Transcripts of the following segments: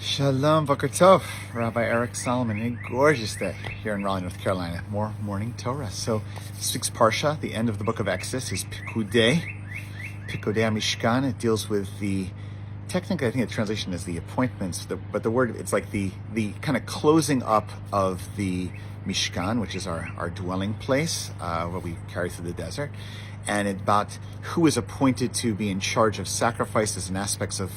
Shalom, Boker Tov, Rabbi Eric Solomon. A gorgeous day here in Raleigh, North Carolina. More morning Torah. So this week's Parsha, the end of the book of Exodus, is Pekudei. Pekudei Mishkan. It deals with technically I think the translation is the appointments, but the word, it's like the kind of closing up of the Mishkan, which is our dwelling place, what we carry through the desert, and about who is appointed to be in charge of sacrifices and aspects of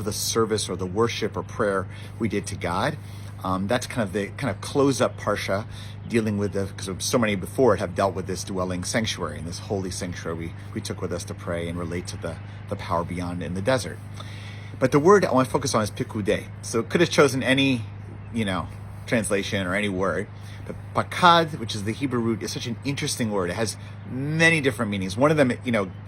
the service or the worship or prayer we did to God. That's kind of the close up parsha, dealing with because so many before it have dealt with this dwelling sanctuary and this holy sanctuary we took with us to pray and relate to the power beyond in the desert. But the word I want to focus on is Pekudei. So it could have chosen any, translation or any word. But pakad, which is the Hebrew root, is such an interesting word. It has many different meanings. One of them,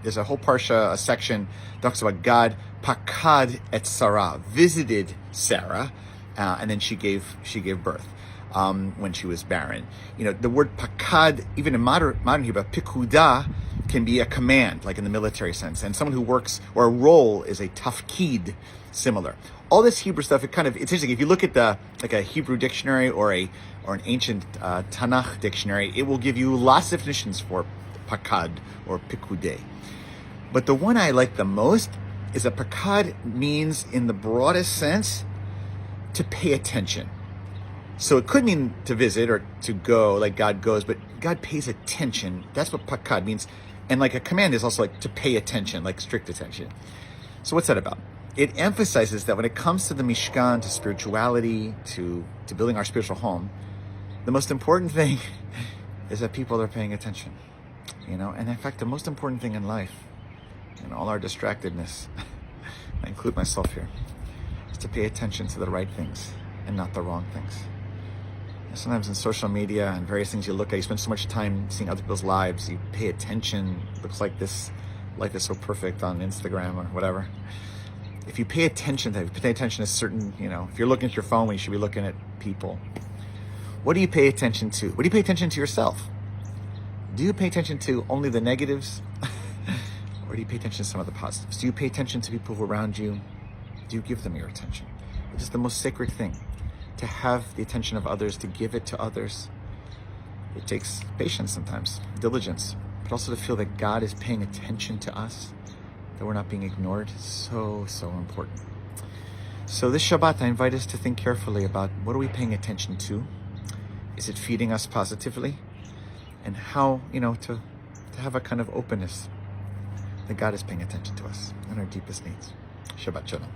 there's a whole parsha, a section talks about God pakad et Sarah, visited Sarah, and then she gave birth when she was barren. The word pakad, even in modern Hebrew, pikuda, can be a command, like in the military sense, and someone who works, or a role is a tafkid, similar. All this Hebrew stuff, it's interesting. If you look at a Hebrew dictionary or an ancient Tanakh dictionary, it will give you lots of definitions for pakad or pikudei. But the one I like the most is that pakad means, in the broadest sense, to pay attention. So it could mean to visit or to go, like God goes, but God pays attention. That's what pakad means. And like a command is also like to pay attention, like strict attention. So what's that about? It emphasizes that when it comes to the Mishkan, to spirituality, to building our spiritual home, the most important thing is that people are paying attention. And in fact, the most important thing in life, in all our distractedness, I include myself here, is to pay attention to the right things and not the wrong things. And sometimes in social media and various things you look at, you spend so much time seeing other people's lives, you pay attention, looks like this life is so perfect on Instagram or whatever. If you pay attention to certain, if you're looking at your phone when you should be looking at people, what do you pay attention to? What do you pay attention to yourself? Do you pay attention to only the negatives? Or do you pay attention to some of the positives? Do you pay attention to people who are around you? Do you give them your attention? It is the most sacred thing, to have the attention of others, to give it to others. It takes patience sometimes, diligence, but also to feel that God is paying attention to us, that we're not being ignored. So important. So this Shabbat, I invite us to think carefully about, what are we paying attention to? Is it feeding us positively? And how, to have a kind of openness that God is paying attention to us and our deepest needs. Shabbat Shalom.